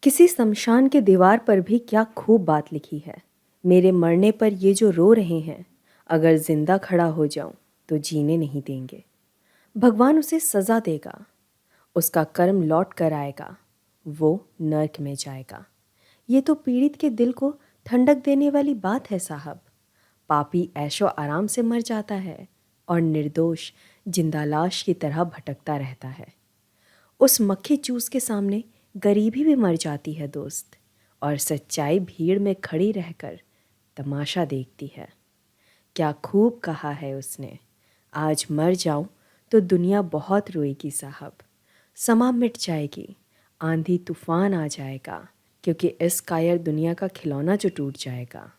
किसी शमशान के दीवार पर भी क्या खूब बात लिखी है। मेरे मरने पर ये जो रो रहे हैं, अगर जिंदा खड़ा हो जाऊं तो जीने नहीं देंगे। भगवान उसे सजा देगा, उसका कर्म लौट कर आएगा, वो नर्क में जाएगा। ये तो पीड़ित के दिल को ठंडक देने वाली बात है साहब। पापी ऐशो आराम से मर जाता है और निर्दोष जिंदा लाश की तरह भटकता रहता है। उस मक्खी चूस के सामने गरीबी भी मर जाती है दोस्त, और सच्चाई भीड़ में खड़ी रहकर तमाशा देखती है। क्या खूब कहा है उसने, आज मर जाऊं तो दुनिया बहुत रोएगी साहब। समा मिट जाएगी, आंधी तूफान आ जाएगा, क्योंकि इस कायर दुनिया का खिलौना जो टूट जाएगा।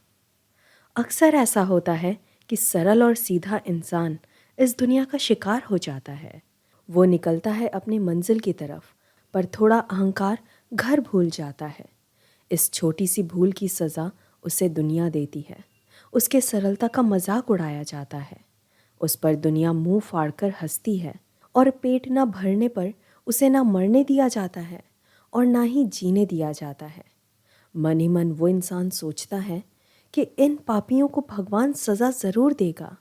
अक्सर ऐसा होता है कि सरल और सीधा इंसान इस दुनिया का शिकार हो जाता है। वो निकलता है अपनी मंजिल की तरफ, पर थोड़ा अहंकार घर भूल जाता है। इस छोटी सी भूल की सज़ा उसे दुनिया देती है। उसके सरलता का मजाक उड़ाया जाता है। उस पर दुनिया मुंह फाड़कर हंसती है, और पेट न भरने पर उसे ना मरने दिया जाता है और ना ही जीने दिया जाता है। मन ही मन वो इंसान सोचता है कि इन पापियों को भगवान सज़ा ज़रूर देगा,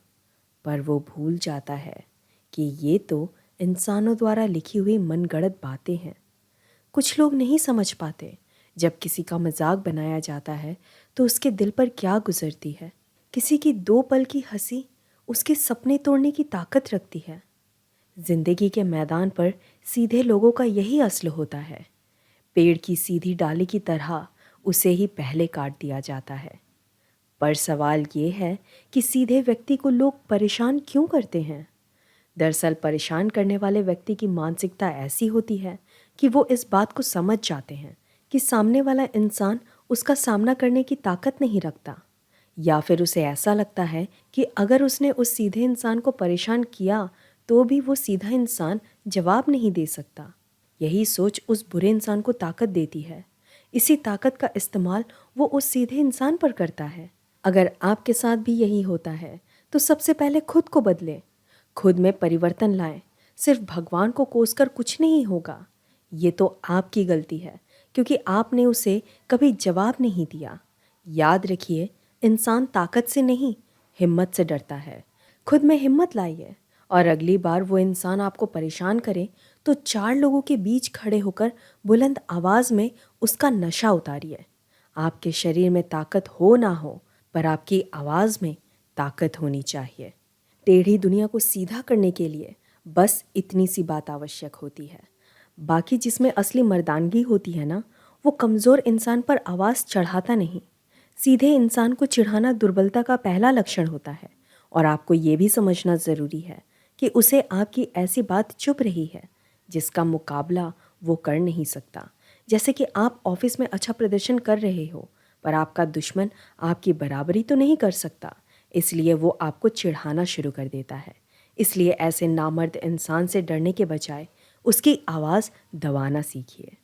पर वो भूल जाता है कि ये तो इंसानों द्वारा लिखी हुई मनगढ़ंत बातें हैं। कुछ लोग नहीं समझ पाते, जब किसी का मजाक बनाया जाता है तो उसके दिल पर क्या गुजरती है। किसी की 2 पल की हंसी उसके सपने तोड़ने की ताकत रखती है। जिंदगी के मैदान पर सीधे लोगों का यही असल होता है। पेड़ की सीधी डाली की तरह उसे ही पहले काट दिया जाता है। पर सवाल ये है कि सीधे व्यक्ति को लोग परेशान क्यों करते हैं। दरअसल परेशान करने वाले व्यक्ति की मानसिकता ऐसी होती है कि वो इस बात को समझ जाते हैं कि सामने वाला इंसान उसका सामना करने की ताकत नहीं रखता, या फिर उसे ऐसा लगता है कि अगर उसने उस सीधे इंसान को परेशान किया तो भी वो सीधा इंसान जवाब नहीं दे सकता। यही सोच उस बुरे इंसान को ताकत देती है। इसी ताकत का इस्तेमाल वो उस सीधे इंसान पर करता है। अगर आपके साथ भी यही होता है तो सबसे पहले खुद को बदलें, खुद में परिवर्तन लाएं। सिर्फ भगवान को कोसकर कुछ नहीं होगा। ये तो आपकी गलती है, क्योंकि आपने उसे कभी जवाब नहीं दिया। याद रखिए, इंसान ताकत से नहीं, हिम्मत से डरता है। खुद में हिम्मत लाइए, और अगली बार वो इंसान आपको परेशान करे तो 4 लोगों के बीच खड़े होकर बुलंद आवाज़ में उसका नशा उतारिए। आपके शरीर में ताकत हो ना हो, पर आपकी आवाज़ में ताकत होनी चाहिए। टेढ़ी दुनिया को सीधा करने के लिए बस इतनी सी बात आवश्यक होती है। बाकी जिसमें असली मर्दानगी होती है ना, वो कमज़ोर इंसान पर आवाज़ चढ़ाता नहीं। सीधे इंसान को चिढ़ाना दुर्बलता का पहला लक्षण होता है, और आपको ये भी समझना ज़रूरी है कि उसे आपकी ऐसी बात चुभ रही है जिसका मुकाबला वो कर नहीं सकता। जैसे कि आप ऑफिस में अच्छा प्रदर्शन कर रहे हो, पर आपका दुश्मन आपकी बराबरी तो नहीं कर सकता, इसलिए वो आपको चिढ़ाना शुरू कर देता है। इसलिए ऐसे नामर्द इंसान से डरने के बजाय उसकी आवाज़ दबाना सीखिए।